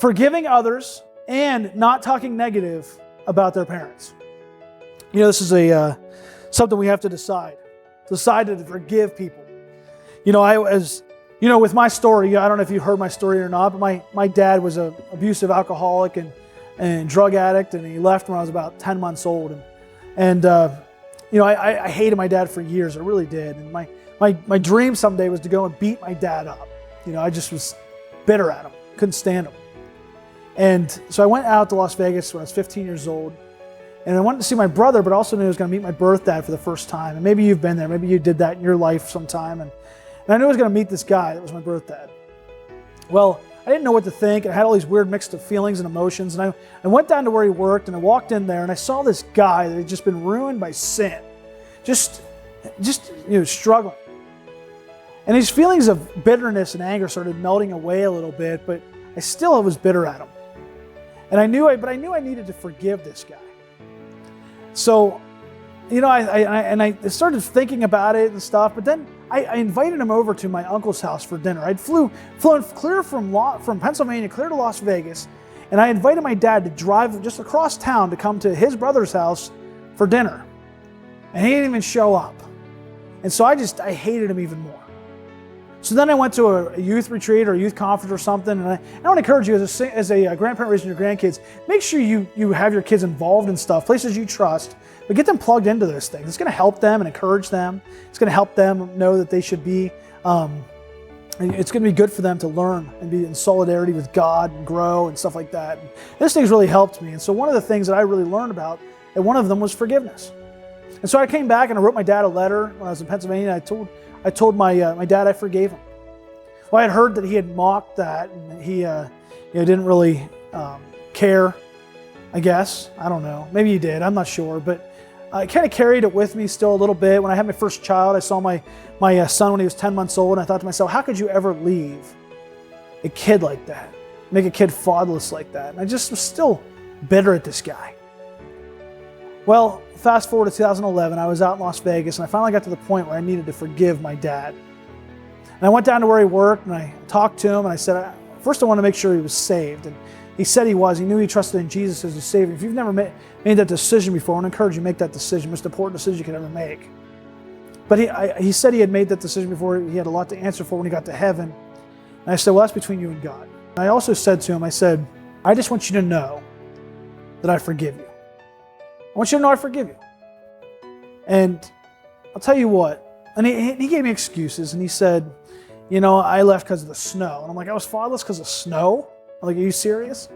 forgiving others and not talking negative about their parents. You know, this is something we have to decide to forgive people. You know, with my story, I don't know if you heard my story or not, but my dad was an abusive alcoholic and drug addict, and he left when I was about 10 months old. And you know, I hated my dad for years. I really did. And my dream someday was to go and beat my dad up. You know, I just was bitter at him, couldn't stand him. And so I went out to Las Vegas when I was 15 years old, and I wanted to see my brother, but also knew I was going to meet my birth dad for the first time. And maybe you've been there. Maybe you did that in your life sometime. And I knew I was going to meet this guy that was my birth dad. Well, I didn't know what to think, and I had all these weird mixed of feelings and emotions. And I went down to where he worked, and I walked in there, and I saw this guy that had just been ruined by sin, just you know, struggling. And these feelings of bitterness and anger started melting away a little bit, but I still was bitter at him. And I knew I needed to forgive this guy. So, you know, I started thinking about it and stuff, but then I invited him over to my uncle's house for dinner. I'd flown clear from Pennsylvania, clear to Las Vegas, and I invited my dad to drive just across town to come to his brother's house for dinner. And he didn't even show up. And so I hated him even more. So then I went to a youth retreat or a youth conference or something, and I want to encourage you as a grandparent raising your grandkids, make sure you have your kids involved in stuff, places you trust, but get them plugged into those things. It's going to help them and encourage them. It's going to help them know that they should be, it's going to be good for them to learn and be in solidarity with God and grow and stuff like that. And this thing's really helped me. And so one of the things that I really learned about, and one of them was forgiveness. And so I came back and I wrote my dad a letter when I was in Pennsylvania. I told my dad I forgave him. Well, I had heard that he had mocked that, and he didn't really care, I guess. I don't know. Maybe he did. I'm not sure. But I kind of carried it with me still a little bit. When I had my first child, I saw my son when he was 10 months old, and I thought to myself, how could you ever leave a kid like that? Make a kid fatherless like that? And I just was still bitter at this guy. Well, fast forward to 2011, I was out in Las Vegas, and I finally got to the point where I needed to forgive my dad. And I went down to where he worked, and I talked to him, and I said, first I want to make sure he was saved. And he said he was. He knew he trusted in Jesus as his Savior. If you've never made that decision before, I want to encourage you to make that decision, most important decision you could ever make. But he said he had made that decision before. He had a lot to answer for when he got to heaven. And I said, well, that's between you and God. And I also said to him, I said, I just want you to know that I forgive you. I want you to know I forgive you. And I'll tell you what, and he gave me excuses, and he said, you know, I left because of the snow. And I'm like, I was fatherless because of snow? I'm like, are you serious?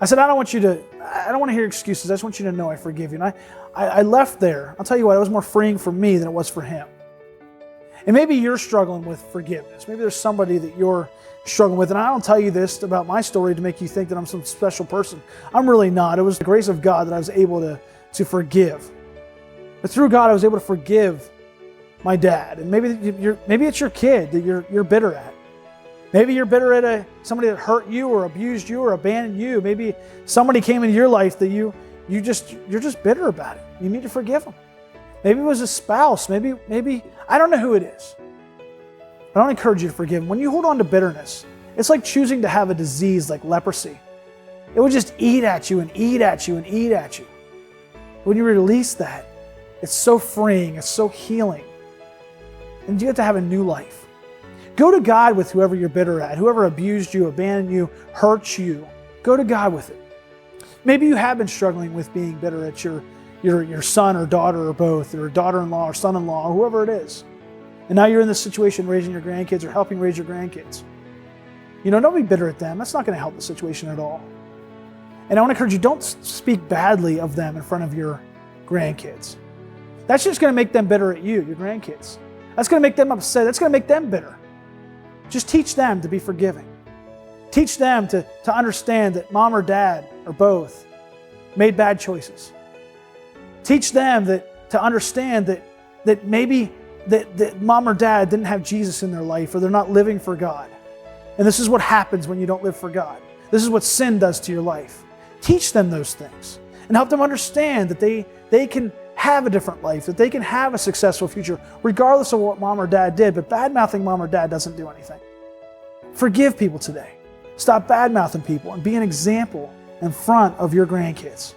I said, I don't want to hear excuses. I just want you to know I forgive you. And I left there. I'll tell you what, it was more freeing for me than it was for him. And maybe you're struggling with forgiveness. Maybe there's somebody that you're struggling with. And I don't tell you this about my story to make you think that I'm some special person. I'm really not. It was the grace of God that I was able to forgive. But through God, I was able to forgive my dad. And maybe it's your kid that you're bitter at. Maybe you're bitter at somebody that hurt you or abused you or abandoned you. Maybe somebody came into your life that you're just bitter about it. You need to forgive them. Maybe it was a spouse. Maybe I don't know who it is. But I don't encourage you to forgive them. When you hold on to bitterness, it's like choosing to have a disease like leprosy. It will just eat at you and eat at you and eat at you. When you release that, it's so freeing, it's so healing. And you have to have a new life. Go to God with whoever you're bitter at, whoever abused you, abandoned you, hurt you. Go to God with it. Maybe you have been struggling with being bitter at your son or daughter or both, or daughter-in-law or son-in-law, or whoever it is. And now you're in this situation raising your grandkids or helping raise your grandkids. You know, don't be bitter at them. That's not going to help the situation at all. And I want to encourage you, don't speak badly of them in front of your grandkids. That's just going to make them bitter at you, your grandkids. That's going to make them upset. That's going to make them bitter. Just teach them to be forgiving. Teach them to understand that mom or dad or both made bad choices. Teach them to understand that maybe that mom or dad didn't have Jesus in their life, or they're not living for God. And this is what happens when you don't live for God. This is what sin does to your life. Teach them those things and help them understand that they can have a different life, that they can have a successful future, regardless of what mom or dad did. But bad-mouthing mom or dad doesn't do anything. Forgive people today. Stop bad-mouthing people and be an example in front of your grandkids.